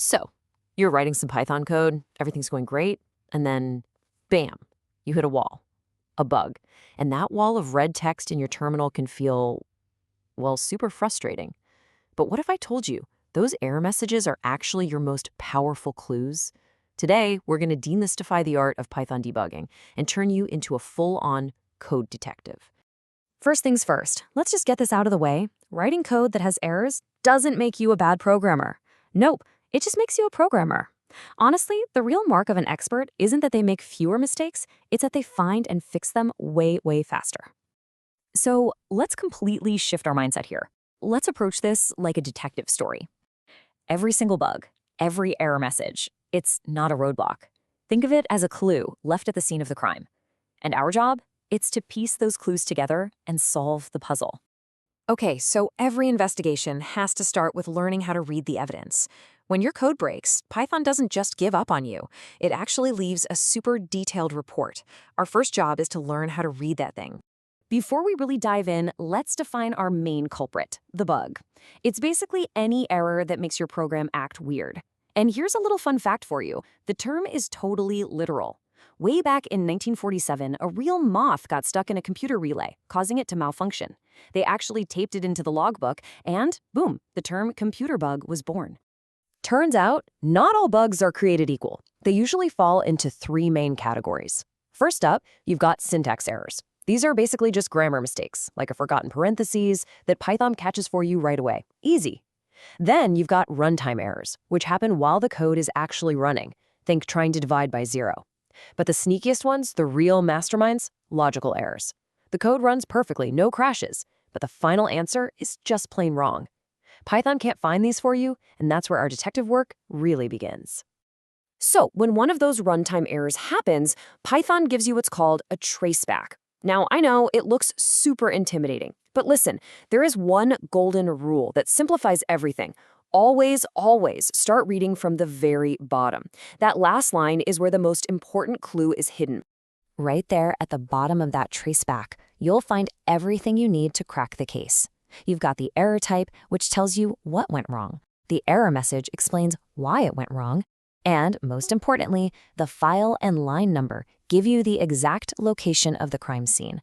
So, you're writing some Python code, everything's going great, and then, bam, you hit a wall, a bug. And that wall of red text in your terminal can feel, well, super frustrating. But what if I told you those error messages are actually your most powerful clues? Today, we're going to demystify the art of Python debugging and turn you into a full-on code detective. First things first, let's just get this out of the way. Writing code that has errors doesn't make you a bad programmer. Nope, it just makes you a programmer. Honestly, the real mark of an expert isn't that they make fewer mistakes, it's that they find and fix them way, way faster. So let's completely shift our mindset here. Let's approach this like a detective story. Every single bug, every error message, it's not a roadblock. Think of it as a clue left at the scene of the crime. And our job? It's to piece those clues together and solve the puzzle. Okay, so every investigation has to start with learning how to read the evidence. When your code breaks, Python doesn't just give up on you. It actually leaves a super detailed report. Our first job is to learn how to read that thing. Before we really dive in, let's define our main culprit, the bug. It's basically any error that makes your program act weird. And here's a little fun fact for you. The term is totally literal. Way back in 1947, a real moth got stuck in a computer relay, causing it to malfunction. They actually taped it into the logbook, and boom, the term computer bug was born. Turns out, not all bugs are created equal. They usually fall into three main categories. First up, you've got syntax errors. These are basically just grammar mistakes, like a forgotten parentheses, that Python catches for you right away. Easy. Then you've got runtime errors, which happen while the code is actually running. Think trying to divide by 0. But the sneakiest ones, the real masterminds, logical errors. The code runs perfectly, no crashes, but the final answer is just plain wrong. Python can't find these for you, and that's where our detective work really begins. So, when one of those runtime errors happens, Python gives you what's called a traceback. Now, I know it looks super intimidating, but listen, there is one golden rule that simplifies everything. Always, always start reading from the very bottom. That last line is where the most important clue is hidden. Right there at the bottom of that traceback, you'll find everything you need to crack the case. You've got the error type, which tells you what went wrong. The error message explains why it went wrong. And most importantly, the file and line number give you the exact location of the crime scene.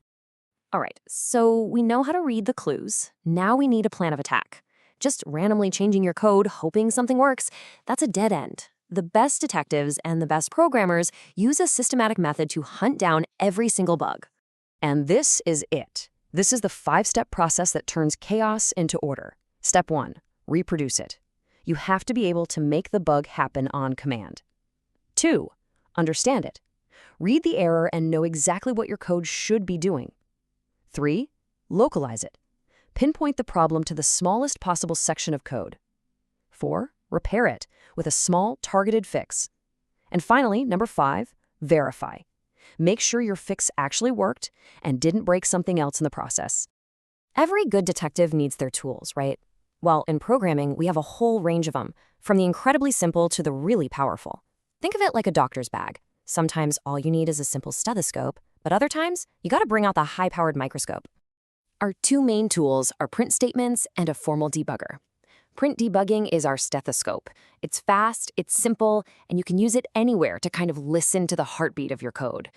All right, so we know how to read the clues. Now we need a plan of attack. Just randomly changing your code, hoping something works, that's a dead end. The best detectives and the best programmers use a systematic method to hunt down every single bug. And this is it. This is the 5-step process that turns chaos into order. Step 1, reproduce it. You have to be able to make the bug happen on command. 2, understand it. Read the error and know exactly what your code should be doing. 3, localize it. Pinpoint the problem to the smallest possible section of code. 4, repair it with a small, targeted fix. And finally, number 5, verify. Make sure your fix actually worked and didn't break something else in the process. Every good detective needs their tools, right? Well, in programming, we have a whole range of them, from the incredibly simple to the really powerful. Think of it like a doctor's bag. Sometimes all you need is a simple stethoscope, but other times, you gotta bring out the high-powered microscope. Our two main tools are print statements and a formal debugger. Print debugging is our stethoscope. It's fast, it's simple, and you can use it anywhere to kind of listen to the heartbeat of your code.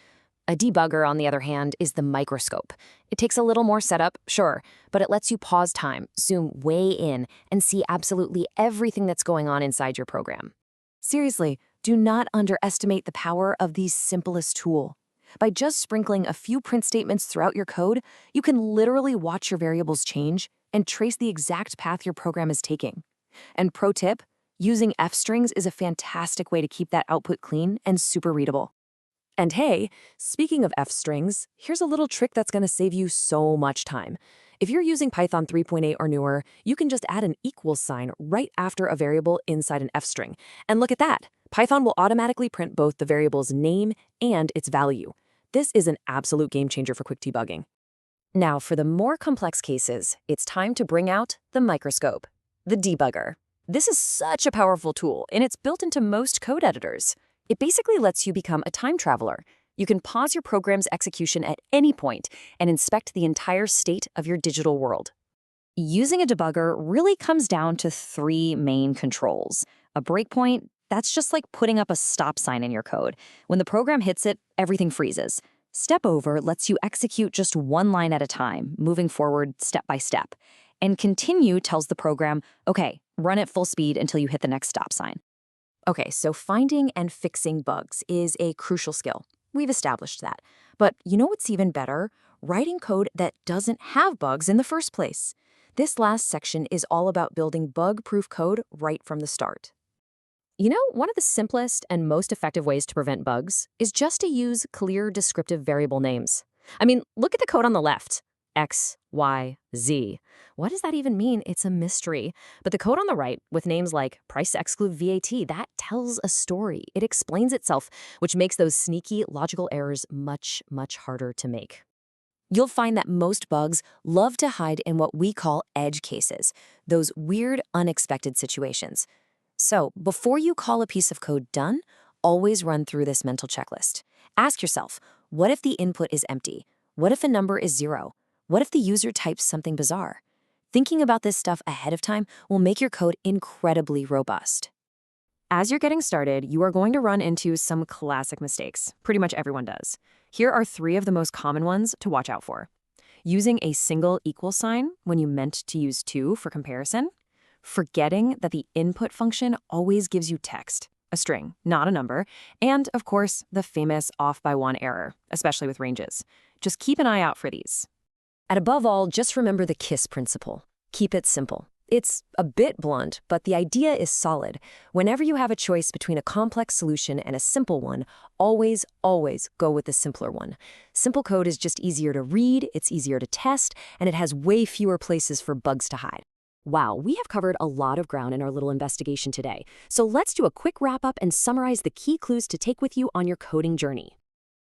A debugger, on the other hand, is the microscope. It takes a little more setup, sure, but it lets you pause time, zoom way in, and see absolutely everything that's going on inside your program. Seriously, do not underestimate the power of the simplest tool. By just sprinkling a few print statements throughout your code, you can literally watch your variables change and trace the exact path your program is taking. And pro tip, using f-strings is a fantastic way to keep that output clean and super readable. And hey, speaking of f-strings, here's a little trick that's going to save you so much time. If you're using Python 3.8 or newer, you can just add an equals sign right after a variable inside an f-string. And look at that! Python will automatically print both the variable's name and its value. This is an absolute game changer for quick debugging. Now, for the more complex cases, it's time to bring out the microscope, the debugger. This is such a powerful tool, and it's built into most code editors. It basically lets you become a time traveler. You can pause your program's execution at any point and inspect the entire state of your digital world. Using a debugger really comes down to 3 main controls. A breakpoint, that's just like putting up a stop sign in your code. When the program hits it, everything freezes. Step over lets you execute just one line at a time, moving forward step by step. And continue tells the program, okay, run at full speed until you hit the next stop sign. Okay, so finding and fixing bugs is a crucial skill. We've established that. But you know what's even better? Writing code that doesn't have bugs in the first place. This last section is all about building bug-proof code right from the start. You know, one of the simplest and most effective ways to prevent bugs is just to use clear descriptive variable names. I mean, look at the code on the left. X, Y, Z. What does that even mean? It's a mystery. But the code on the right, with names like price exclude VAT, that tells a story. It explains itself, which makes those sneaky logical errors much, much harder to make. You'll find that most bugs love to hide in what we call edge cases, those weird, unexpected situations. So, before you call a piece of code done, always run through this mental checklist. Ask yourself, what if the input is empty? What if a number is 0? What if the user types something bizarre? Thinking about this stuff ahead of time will make your code incredibly robust. As you're getting started, you are going to run into some classic mistakes. Pretty much everyone does. Here are 3 of the most common ones to watch out for. Using a single equal sign when you meant to use 2 for comparison. Forgetting that the input function always gives you text, a string, not a number. And, of course, the famous off by 1 error, especially with ranges. Just keep an eye out for these. And above all, just remember the KISS principle. Keep it simple. It's a bit blunt, but the idea is solid. Whenever you have a choice between a complex solution and a simple one, always, always go with the simpler one. Simple code is just easier to read, it's easier to test, and it has way fewer places for bugs to hide. Wow, we have covered a lot of ground in our little investigation today. So let's do a quick wrap-up and summarize the key clues to take with you on your coding journey.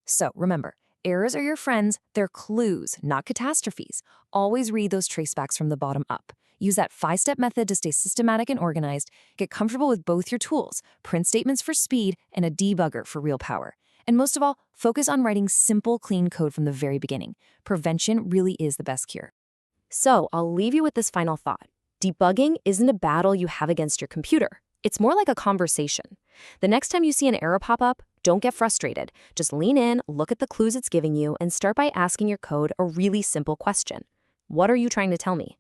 So remember, errors are your friends, they're clues, not catastrophes. Always read those tracebacks from the bottom up. Use that 5-step method to stay systematic and organized. Get comfortable with both your tools, print statements for speed and a debugger for real power. And most of all, focus on writing simple, clean code from the very beginning. Prevention really is the best cure. So I'll leave you with this final thought. Debugging isn't a battle you have against your computer. It's more like a conversation. The next time you see an error pop up, don't get frustrated. Just lean in, look at the clues it's giving you, and start by asking your code a really simple question. What are you trying to tell me?